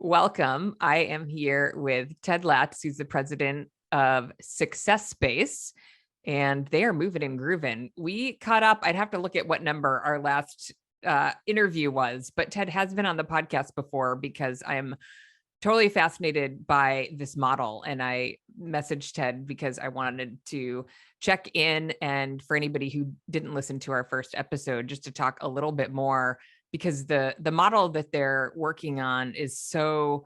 Welcome. I am here with Ted Latz, who's the president of Success Space, and they are moving and grooving. We caught up. I'd have to look at what number our last interview was, but Ted has been on the podcast before because I'm totally fascinated by this model. And I messaged Ted because I wanted to check in. And for anybody who didn't listen to our first episode, just to talk a little bit more, because the model that they're working on is so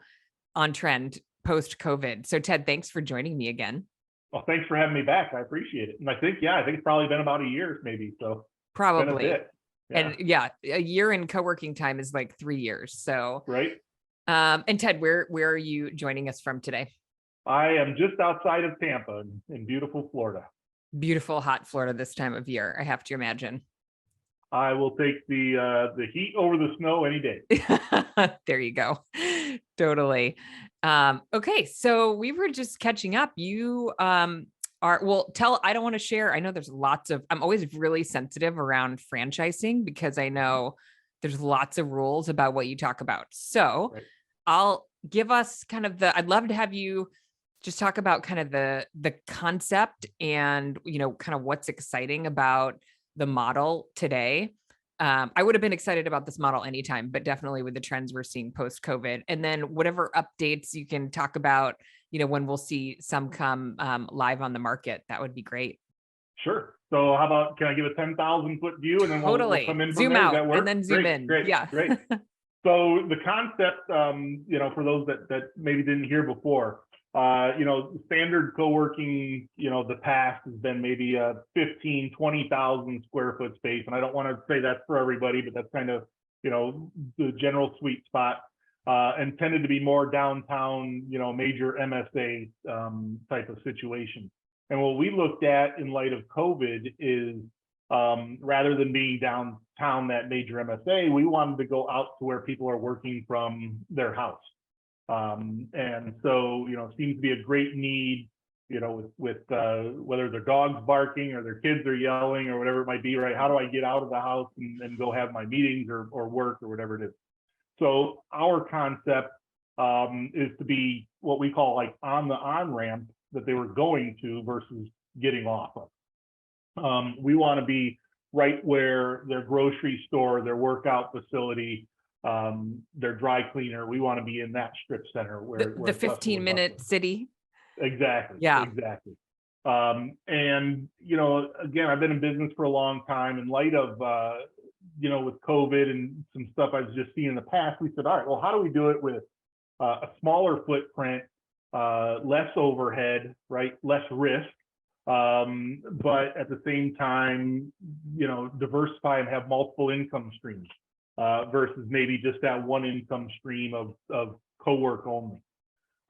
on trend post-COVID. So Ted, thanks for joining me again. Well, thanks for having me back. I appreciate it. And I think it's probably been about a year, maybe. So Probably. been a bit. Yeah. And a year in co-working time is like 3 years. So right. And Ted, where are you joining us from today? I am just outside of Tampa in beautiful Florida. Beautiful, hot Florida this time of year, I have to imagine. I will take the heat over the snow any day. There you go. Totally. Okay. So we were just catching up. You I don't want to share. I know there's I'm always really sensitive around franchising because I know there's lots of rules about what you talk about. So right. I'll give us I'd love to have you just talk about kind of the concept and, kind of what's exciting about the model today. I would have been excited about this model anytime, but definitely with the trends we're seeing post-COVID, and then whatever updates you can talk about, when we'll see some come live on the market, that would be great. Sure. So how about, can I give a 10,000 foot view and then we'll come in from zoom there? out Does that work? and then zoom in. Great. Yeah. Great. So the concept, for those that maybe didn't hear before, standard co-working, the past has been maybe a 15, 20,000 square foot space. And I don't want to say that's for everybody, but that's kind of, the general sweet spot, and tended to be more downtown, major MSA type of situation. And what we looked at in light of COVID is, rather than being downtown, that major MSA, we wanted to go out to where people are working from their house. And so, seems to be a great need, with whether their dog's barking or their kids are yelling or whatever it might be, right? How do I get out of the house and go have my meetings or work or whatever it is? So our concept is to be what we call like on the on-ramp that they were going to versus getting off of. We want to be right where their grocery store, their workout facility, their dry cleaner, we want to be in that strip center where the 15-minute city. Exactly. Yeah. Exactly. And, again, I've been in business for a long time. In light of, with COVID and some stuff I was just seeing in the past, we said, all right, well, how do we do it with a smaller footprint, less overhead, right? Less risk. But at the same time, diversify and have multiple income streams, versus maybe just that one income stream of co-work only.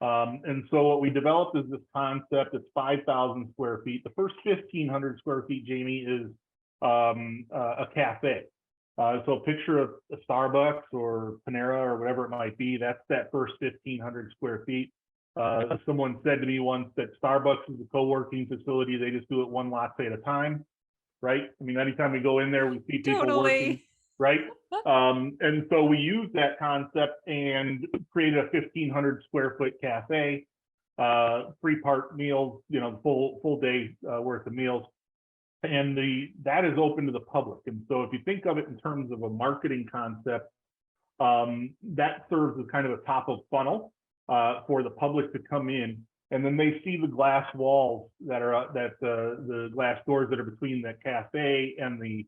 And so what we developed is this concept. It's 5,000 square feet. The first 1,500 square feet, Jamie, is a cafe. So a picture of a Starbucks or Panera or whatever it might be, that's that first 1,500 square feet. Someone said to me once that Starbucks is a co-working facility. They just do it one latte at a time, right? I mean, anytime we go in there, we see people working, right? And so we used that concept and created a 1,500 square foot cafe, 3-part meals, full day worth of meals. And that is open to the public. And so if you think of it in terms of a marketing concept, that serves as kind of a top of funnel for the public to come in, and then they see the glass walls that are the glass doors that are between the cafe and the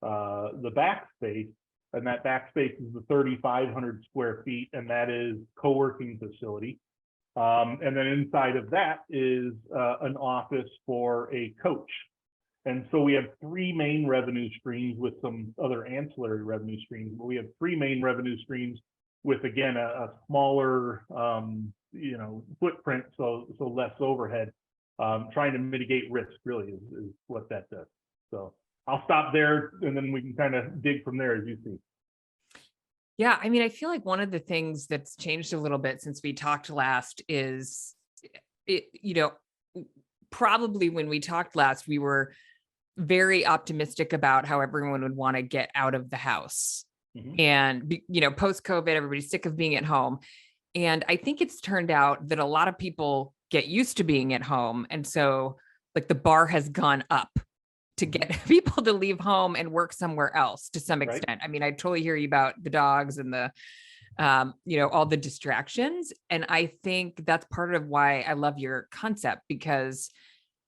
backspace, and that backspace is the 3,500 square feet, and that is co-working facility. And then inside of that is an office for a coach. And so we have 3 main revenue streams with some other ancillary revenue streams, but we have 3 main revenue streams with, again, a smaller, footprint, so less overhead, trying to mitigate risk really is what that does. So I'll stop there and then we can kind of dig from there as you see. Yeah. I mean, I feel like one of the things that's changed a little bit since we talked last is, probably when we talked last, we were very optimistic about how everyone would want to get out of the house. Mm-hmm. And, post-COVID, everybody's sick of being at home. And I think it's turned out that a lot of people get used to being at home. And so like the bar has gone up to get people to leave home and work somewhere else to some Right. extent. I mean, I totally hear you about the dogs and the, all the distractions. And I think that's part of why I love your concept, because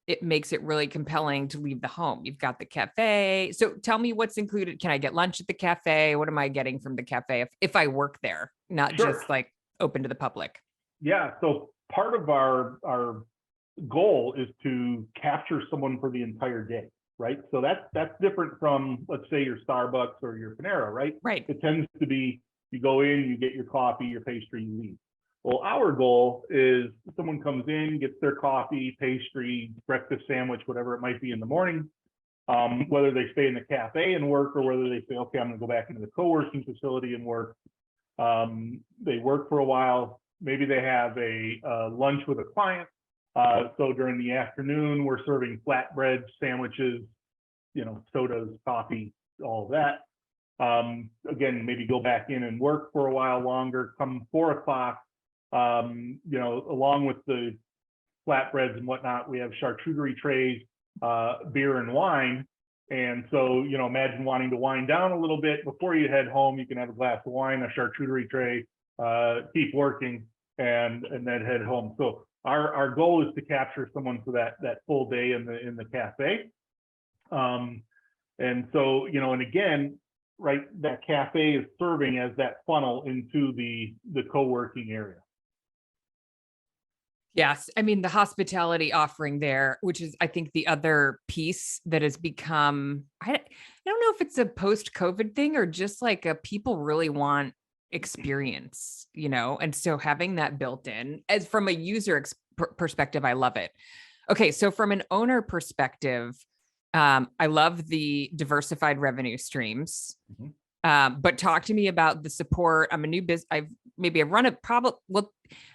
it makes it really compelling to leave the home. You've got the cafe. So tell me what's included. Can I get lunch at the cafe? What am I getting from the cafe if I work there, not Sure. just like open to the public? Yeah. So part of our goal is to capture someone for the entire day, right? So that's different from, let's say, your Starbucks or your Panera, right? Right. It tends to be you go in, you get your coffee, your pastry, you leave. Well, our goal is someone comes in, gets their coffee, pastry, breakfast sandwich, whatever it might be in the morning. Whether they stay in the cafe and work, or whether they say, okay, I'm going to go back into the co-working facility and work. They work for a while. Maybe they have a lunch with a client. So during the afternoon, we're serving flatbread sandwiches, sodas, coffee, all of that. Again, maybe go back in and work for a while longer. Come 4 o'clock, along with the flatbreads and whatnot, we have charcuterie trays, beer and wine. And so, imagine wanting to wind down a little bit before you head home. You can have a glass of wine, a charcuterie tray, keep working, and then head home. So our goal is to capture someone for that full day in the cafe. And so, and again, right, that cafe is serving as that funnel into the co-working area. Yes. I mean, the hospitality offering there, which is, I think, the other piece that has become, I don't know if it's a post-COVID thing or just like a people really want experience, and so having that built in as from a user perspective, I love it. Okay. So from an owner perspective, I love the diversified revenue streams. But talk to me about the support. I'm a new business. I've run a well,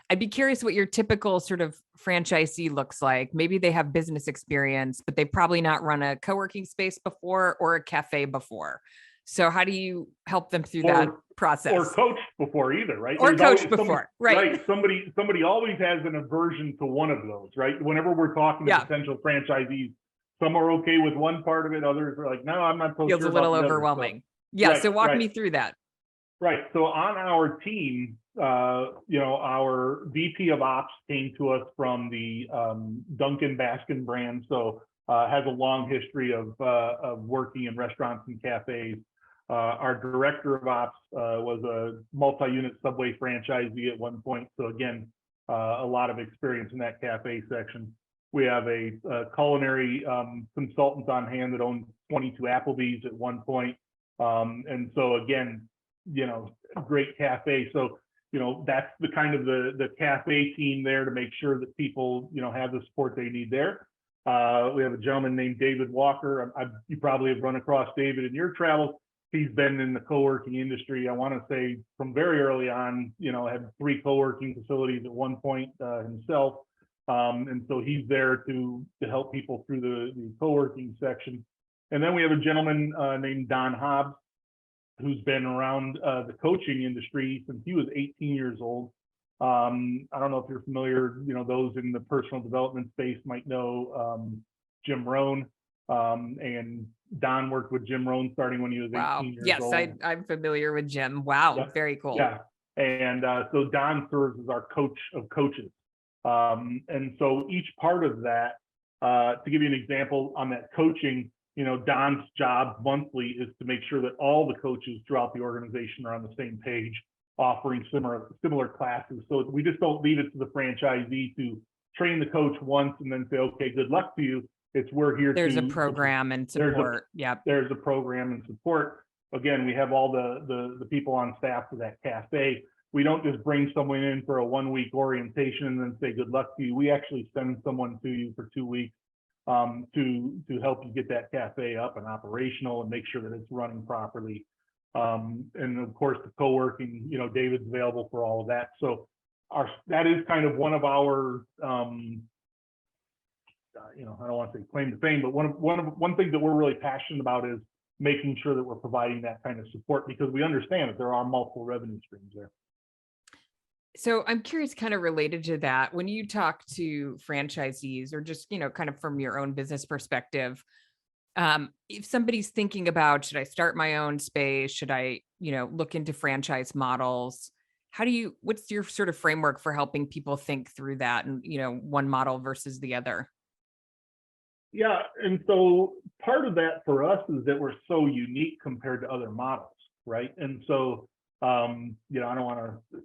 I'd be curious what your typical sort of franchisee looks like. Maybe they have business experience, but they've probably not run a co-working space before or a cafe before. So how do you help them through that process? Or coached before either, right? Or coached before, right? Somebody always has an aversion to one of those, right? Whenever we're talking to potential franchisees, some are okay with one part of it, others are like, no, I'm not so sure. Feels a little overwhelming. Yeah. So walk me through that. Right. So on our team, our VP of Ops came to us from the Dunkin' Baskin brand, so has a long history of working in restaurants and cafes. Our director of Ops was a multi-unit Subway franchisee at one point, so again, a lot of experience in that cafe section. We have a culinary consultant on hand that owned 22 Applebee's at one point. And so again, great cafe. So, that's the kind of the cafe team there to make sure that people, have the support they need there. We have a gentleman named David Walker. You probably have run across David in your travels. He's been in the co-working industry, I want to say, from very early on, had 3 co-working facilities at one point himself. And so he's there to help people through the co-working section. And then we have a gentleman named Don Hobbs, who's been around the coaching industry since he was 18 years old. I don't know if you're familiar, those in the personal development space might know Jim Rohn. And Don worked with Jim Rohn starting when he was 18 years old. Yes, I'm familiar with Jim. Wow, yep. Very cool. Yeah, and so Don serves as our coach of coaches. And so each part of that, to give you an example on that coaching, Don's job monthly is to make sure that all the coaches throughout the organization are on the same page, offering similar classes. So we just don't leave it to the franchisee to train the coach once and then say, okay, good luck to you. We're here. There's a program and support. There's a program and support. Again, we have all the people on staff for that cafe. We don't just bring someone in for a 1-week orientation and then say good luck to you. We actually send someone to you for 2 weeks to help you get that cafe up and operational and make sure that it's running properly. And of course, the co-working, David's available for all of that. So that is kind of one of our, I don't want to say claim to fame, but one thing that we're really passionate about is making sure that we're providing that kind of support, because we understand that there are multiple revenue streams there. So I'm curious, kind of related to that, when you talk to franchisees or just, kind of from your own business perspective, if somebody's thinking about, should I start my own space? Should I, look into franchise models? What's your sort of framework for helping people think through that and, one model versus the other? Yeah, and so part of that for us is that we're so unique compared to other models, right? And so, I don't want to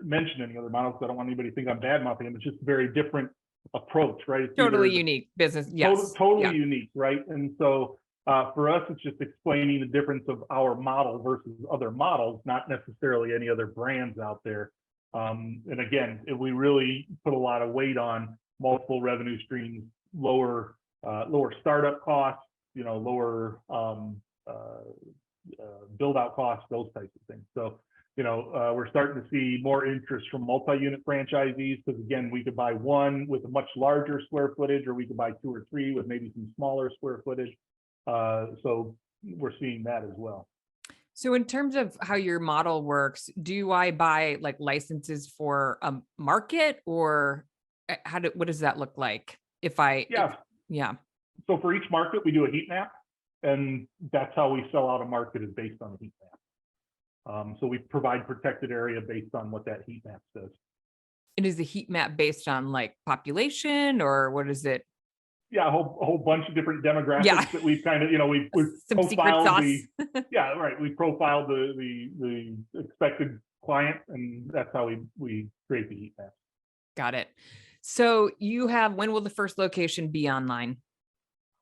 mention any other models. I don't want anybody to think I'm bad mouthing them. It's just a very different approach, right? It's Totally either unique business. Yes. totally Yeah. unique, right? And so for us, it's just explaining the difference of our model versus other models, not necessarily any other brands out there. And again, we really put a lot of weight on multiple revenue streams, lower startup costs, lower build out costs, those types of things. So we're starting to see more interest from multi-unit franchisees because again, we could buy one with a much larger square footage, or we could buy two or three with maybe some smaller square footage. So we're seeing that as well. So in terms of how your model works, do I buy like licenses for a market, or what does that look like? Yeah. Yeah. So for each market, we do a heat map, and that's how we sell out a market, is based on the heat map. So we provide protected area based on what that heat map says. And is the heat map based on like population, or what is it? Yeah, a whole bunch of different demographics Yeah. that we've kind of, we've Some secret profiled sauce. yeah, right. We profiled the expected client, and that's how we create the heat map. Got it. So when will the first location be online?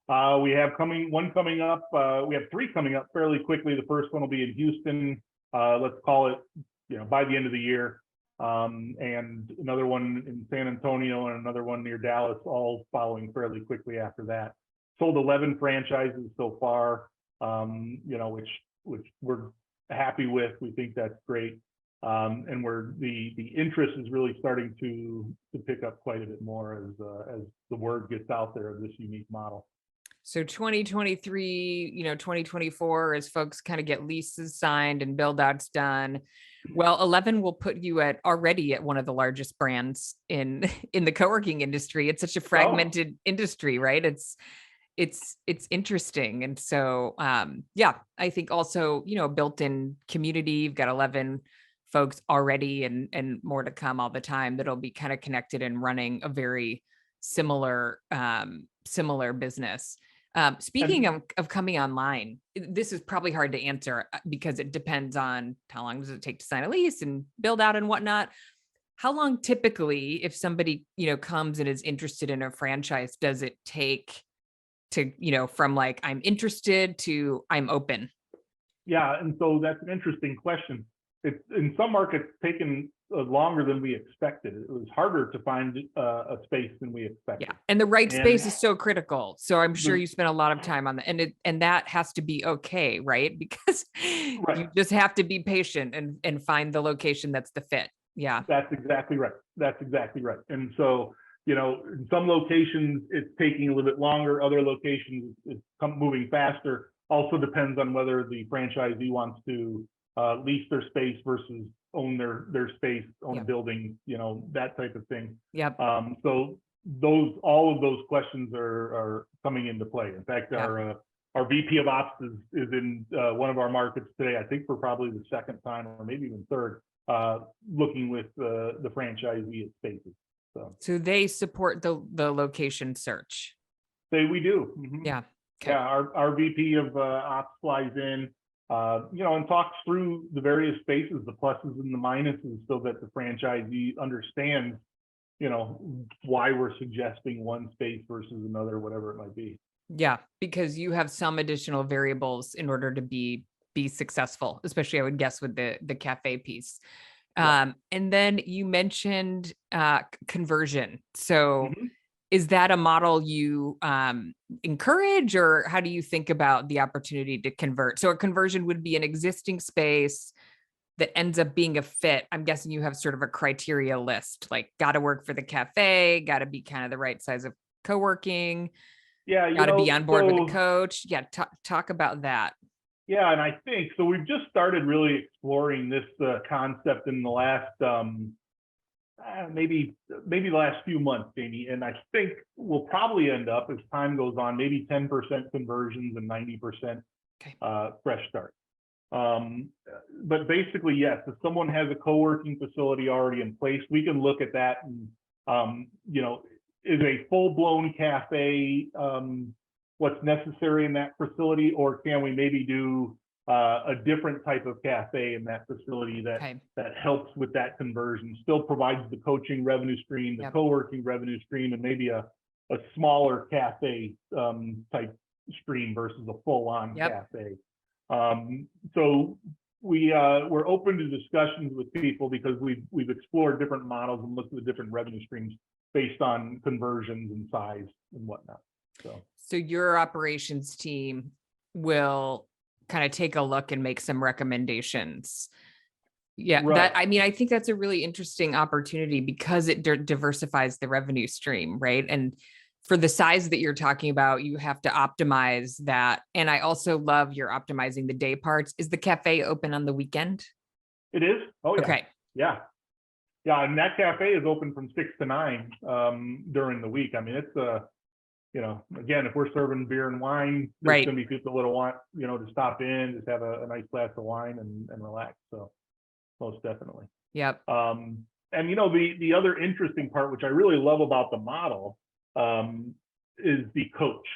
We have one coming up. We have three coming up fairly quickly. The first one will be in Houston. Let's call it, by the end of the year. And another one in San Antonio and another one near Dallas, all following fairly quickly after that. Sold 11 franchises so far, which we're happy with. We think that's great. And the interest is really starting to pick up quite a bit more as the word gets out there of this unique model. So 2023, 2024, as folks kind of get leases signed and build outs done. Well, 11 will put you already at one of the largest brands in the co-working industry. It's such a fragmented industry, right? It's interesting. And so yeah, I think also, built-in community. You've got 11 folks already and more to come all the time that'll be kind of connected and running a very similar business. Speaking of coming online, this is probably hard to answer because it depends on how long does it take to sign a lease and build out and whatnot. How long typically, if somebody, comes and is interested in a franchise, does it take to, from like, I'm interested to I'm open? Yeah, and so that's an interesting question. It's in some markets taken longer than we expected. It was harder to find a space than we expected. Yeah, and the right space is so critical. So I'm sure you spent a lot of time on that, and that has to be okay, right? Because you just have to be patient and find the location that's the fit. Yeah, that's exactly right. That's exactly right. And so, in some locations it's taking a little bit longer. Other locations it's moving faster. Also depends on whether the franchisee wants to lease their space versus own their space, own a building, that type of thing. Yep. So all of those questions are coming into play. In fact, our VP of Ops is in one of our markets today. I think for probably the second time or maybe even third, looking with the franchisee at spaces. So they support the location search. We do. Mm-hmm. Yeah. Okay. Yeah. Our VP of Ops flies in, and talks through the various spaces, the pluses and the minuses, so that the franchisee understands, why we're suggesting one space versus another, whatever it might be. Yeah, because you have some additional variables in order to be successful, especially I would guess with the cafe piece. And then you mentioned conversion. So is that a model you encourage, or how do you think about the opportunity to convert? So a conversion would be an existing space that ends up being a fit. I'm guessing you have sort of a criteria list, like got to work for the cafe, got to be kind of the right size of co-working. Yeah, got to be on board with the coach. Yeah, talk about that. Yeah, and I think so. We've just started really exploring this concept in the last maybe the last few months, Jamie. And I think we'll probably end up, as time goes on, maybe 10% conversions and 90% Okay. fresh start. But basically, yes, if someone has a co-working facility already in place, we can look at that and, is a full-blown cafe what's necessary in that facility, or can we maybe do a different type of cafe in that facility that Okay. that helps with that conversion, still provides the coaching revenue stream, the Yep. co-working revenue stream, and maybe a smaller cafe type stream versus a full-on Yep. cafe. So we're open to discussions with people because we've explored different models and looked at the different revenue streams based on conversions and size and whatnot. So your operations team will kind of take a look and make some recommendations. Yeah, Right. I think that's a really interesting opportunity because it diversifies the revenue stream, right? And for the size that you're talking about, you have to optimize that. And I also love you're optimizing the day parts. Is the cafe open on the weekend? It is. Oh yeah. Okay. Yeah. Yeah, and that cafe is open from 6 to 9 during the week. I mean, it's again, if we're serving beer and wine, there's Right. going to be people that want, to stop in, just have a nice glass of wine and relax. So most definitely. Yep. And the other interesting part, which I really love about the model, is the coach,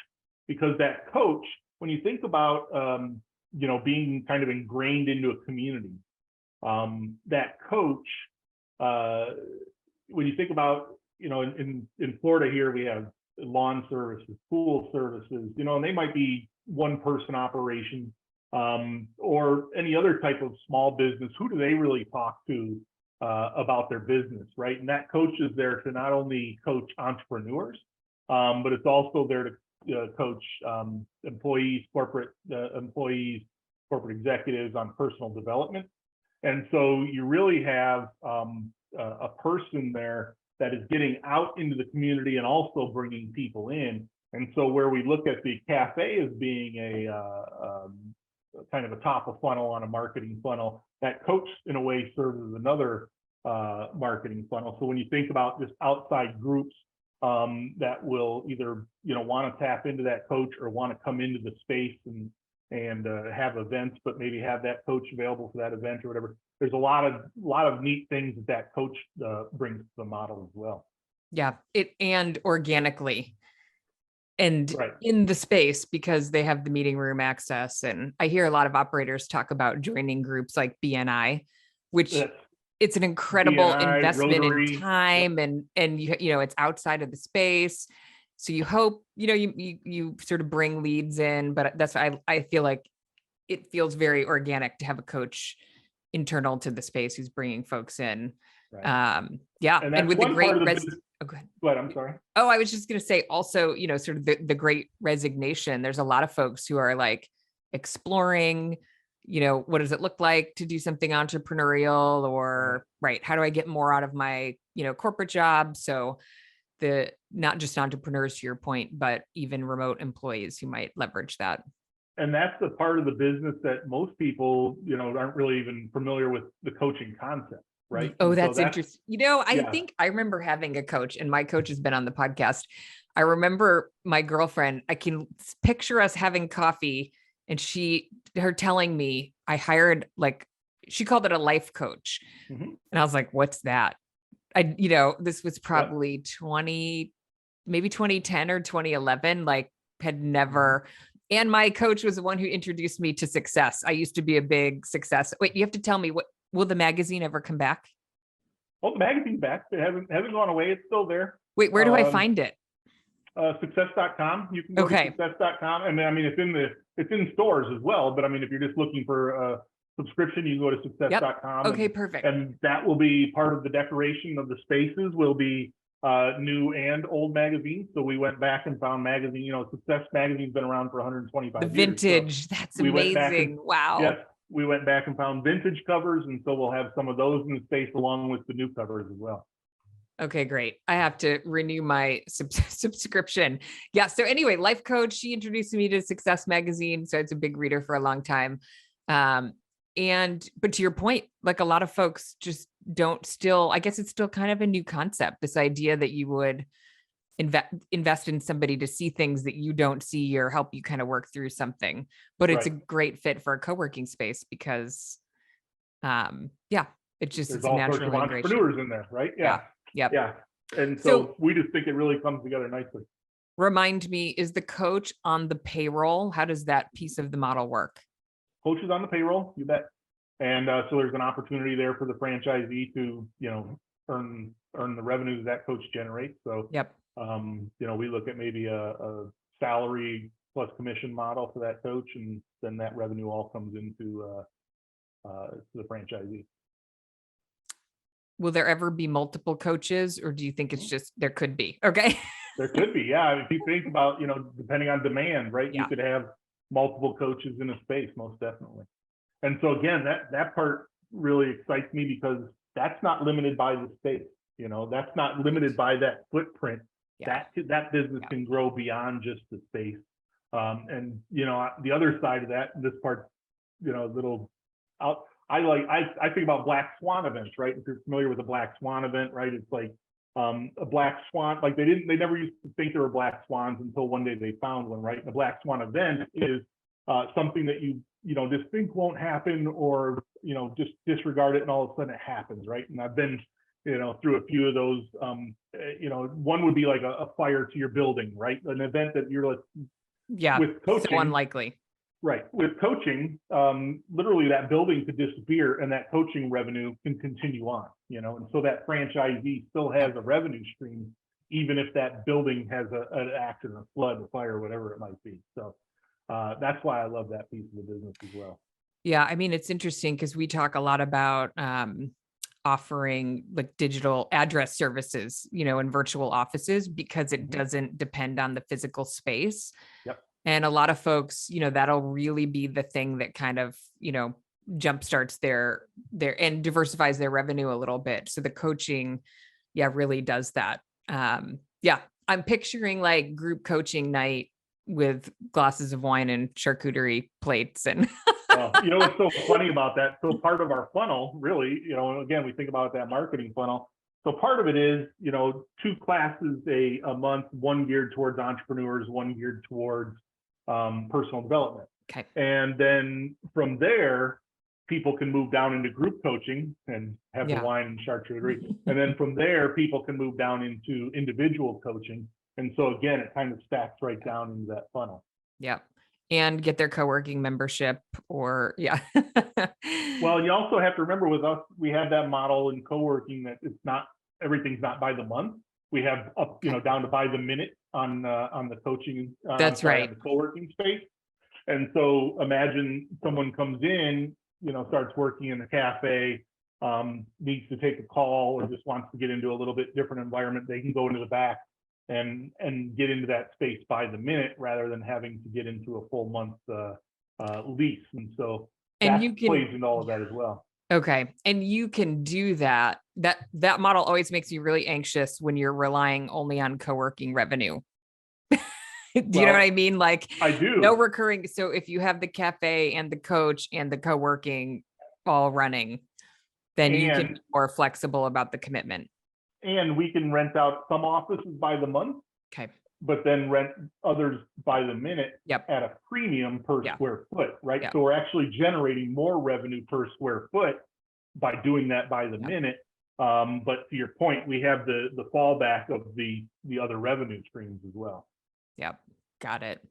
because that coach, when you think about being kind of ingrained into a community, that coach, when you think about in Florida here, we have lawn services, pool services, and they might be one person operation, or any other type of small business. Who do they really talk to about their business, right? And that coach is there to not only coach entrepreneurs, but it's also there to coach employees, corporate executives on personal development. And so you really have a person there that is getting out into the community and also bringing people in. And so where we look at the cafe as being a kind of a top of funnel on a marketing funnel, that coach in a way serves as another marketing funnel. So when you think about just outside groups that will either want to tap into that coach or want to come into the space and have events, but maybe have that coach available for that event or whatever. There's a lot of neat things that coach brings to the model as well. Yeah, and organically and right. in the space because they have the meeting room access. And I hear a lot of operators talk about joining groups like BNI, which it's an incredible BNI, investment Rotary, in time, yep. and it's outside of the space. So you hope, you sort of bring leads in, but that's, I feel like it feels very organic to have a coach internal to the space who's bringing folks in. Right. Yeah. And with the great, go ahead, I'm sorry. Oh, I was just going to say also, sort of the great resignation. There's a lot of folks who are like exploring, what does it look like to do something entrepreneurial, or right. How do I get more out of my, corporate job? So not just entrepreneurs to your point, but even remote employees who might leverage that. And that's the part of the business that most people, aren't really even familiar with the coaching concept, right? Oh, that's interesting. I think I remember having a coach, and my coach has been on the podcast. I remember my girlfriend, I can picture us having coffee and her telling me I hired, she called it a life coach. Mm-hmm. And I was like, what's that? This was probably maybe 2010 or 2011, had never, and my coach was the one who introduced me to Success. I used to be a big Success. Wait, you have to tell me, will the magazine ever come back? Oh, the magazine's back. It hasn't gone away. It's still there. Wait, where do I find it? Success.com. You can go to success.com. And I mean, it's in stores as well. But I mean, if you're just looking for a subscription, you can go to success.com. Yep. Okay, perfect. And that will be part of the decoration of the spaces, will be new and old magazines. So we went back and found magazine, Success magazine's been around for 125 years. The vintage, so that's amazing. Wow. Yes, we went back and found vintage covers, and so we'll have some of those in the space along with the new covers as well. Okay, great. I have to renew my subscription. Yeah. So anyway, life coach, she introduced me to Success magazine. So it's a big reader for a long time. But to your point, like a lot of folks just don't still, I guess it's still kind of a new concept, this idea that you would invest in somebody to see things that you don't see or help you kind of work through something. But it's a Right. great fit for a co-working space because yeah, There's it's a all sorts natural of integration. entrepreneurs in there, right? Yeah. Yeah. Yep. Yeah. And So so we just think it really comes together nicely. remind me, is the coach on the payroll? How does that piece of the model work? Coach is on the payroll, you bet. And so there's an opportunity there for the franchisee to, earn the revenues that coach generates. So, Yep. we look at maybe a salary plus commission model for that coach, and then that revenue all comes into to the franchisee. Will there ever be multiple coaches, or do you think it's just there could be? Okay. There could be, yeah. If you think about, depending on demand, right? You Yeah. could have multiple coaches in a space, most definitely. And so again, that part really excites me because that's not limited by the space. That's not limited by that footprint. Yeah. That business Yeah. can grow beyond just the space. And the other side of that, this part, little out. I think about black swan events, right? If you're familiar with a black swan event, right? It's like a black swan, like they never used to think there were black swans until one day they found one, right? And the black swan event is something that you just think won't happen, or just disregard it, and all of a sudden it happens, right? And I've been through a few of those. One would be like a fire to your building, right? An event that you're like, Yeah. with coaching, so unlikely. right? With coaching, literally that building could disappear and that coaching revenue can continue on, and so that franchisee still has a revenue stream, even if that building has an accident, a flood, a fire, whatever it might be. So that's why I love that piece of the business as well. Yeah. I mean, it's interesting because we talk a lot about offering like digital address services, in virtual offices because it doesn't depend on the physical space. Yep. And a lot of folks, that'll really be the thing that kind of, jumpstarts their and diversifies their revenue a little bit. So the coaching, yeah, really does that. Yeah, I'm picturing like group coaching night with glasses of wine and charcuterie plates and what's so funny about that? So part of our funnel, really, again, we think about that marketing funnel. So part of it is, 2 classes a month, one geared towards entrepreneurs, one geared towards personal development. Okay. And then from there, people can move down into group coaching and have the wine and charcuterie. And then from there, people can move down into individual coaching. And so again, it kind of stacks right down into that funnel. Yeah. And get their co-working membership or Well, you also have to remember with us, we have that model in co-working that it's not, everything's not by the month. We have up, down to by the minute on the coaching. That's right. The co-working space. And so imagine someone comes in, starts working in a cafe, needs to take a call or just wants to get into a little bit different environment. They can go into the back and get into that space by the minute rather than having to get into a full month lease. And so that plays into all of that as well. Okay. And you can do that. That model always makes me really anxious when you're relying only on co-working revenue. Do you know what I mean? Like I do. No recurring. So if you have the cafe and the coach and the co-working all running, then you can be more flexible about the commitment. And we can rent out some offices by the month. Okay. But then rent others by the minute at a premium per square foot, right? Yep. So we're actually generating more revenue per square foot by doing that by the minute. But to your point, we have the fallback of the other revenue streams as well. Yep. Got it.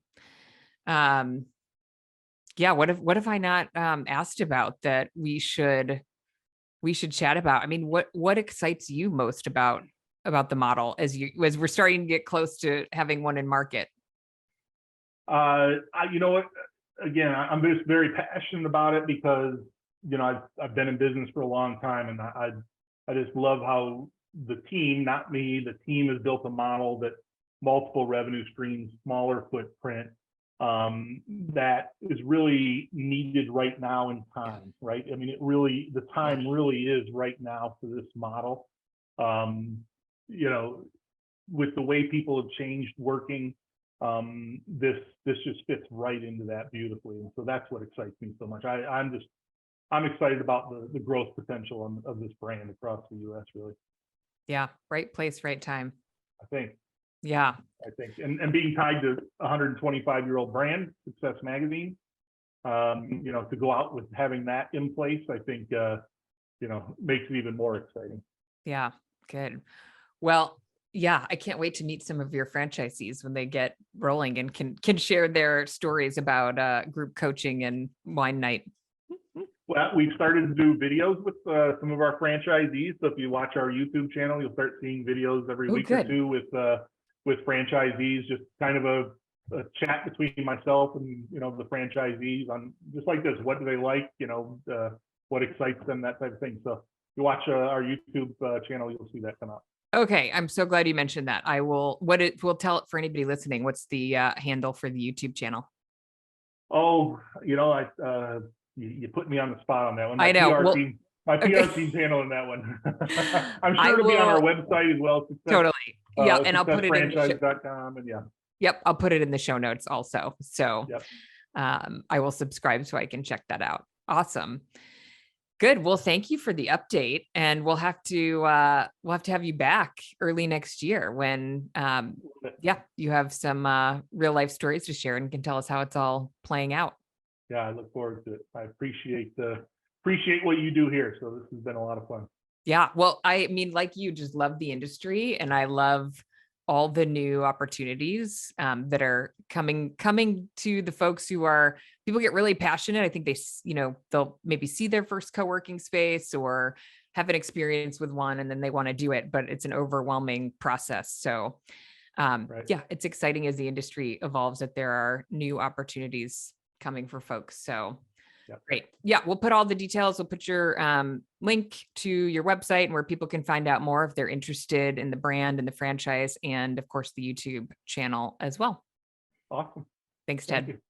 Yeah. What have I not asked about that we should chat about? I mean, what excites you most about the model as we're starting to get close to having one in market? You know what? Again, I'm just very passionate about it because I've been in business for a long time, and I just love how the team, not me, the team has built a model that multiple revenue streams, smaller footprint, that is really needed right now in time, right? I mean, the time really is right now for this model. With the way people have changed working, this just fits right into that beautifully. And so that's what excites me so much. I'm I'm excited about the growth potential of this brand across the U.S. Really, Yeah. Right place, right time. I think. Yeah. And being tied to a 125-year-old brand, Success Magazine, to go out with having that in place, I think, makes it even more exciting. Yeah. Good. Well, yeah, I can't wait to meet some of your franchisees when they get rolling and can share their stories about group coaching and wine night. Well, we've started to do videos with some of our franchisees. So if you watch our YouTube channel, you'll start seeing videos every Oh, week or good. two with franchisees, just kind of a chat between myself and the franchisees on just like this. What do they like? What excites them? That type of thing. So if you watch our YouTube channel, you'll see that come out. Okay, I'm so glad you mentioned that. I will. We'll tell it for anybody listening. What's the handle for the YouTube channel? Oh, you put me on the spot on that one. I know. Well, My okay. PR team's handling that one. I'm I sure it'll be on our will website as well. totally. Yeah, and I'll put it in successfranchise.com and yeah. Yep, I'll put it in the show notes also. So, Yep. I will subscribe so I can check that out. Awesome. Good. Well, thank you for the update, and we'll have to have you back early next year when you have some real life stories to share and can tell us how it's all playing out. Yeah, I look forward to it. I appreciate what you do here. So this has been a lot of fun. Yeah. Well, I mean, like you, just love the industry, and I love all the new opportunities that are coming to the folks who are people get really passionate. I think they'll maybe see their first co-working space or have an experience with one, and then they want to do it, but it's an overwhelming process. So Right. yeah, it's exciting as the industry evolves that there are new opportunities coming for folks. So Yep. great. Yeah, we'll put all the details. We'll put your link to your website and where people can find out more if they're interested in the brand and the franchise, and of course the YouTube channel as well. Awesome. Thanks, Thank Ted. you.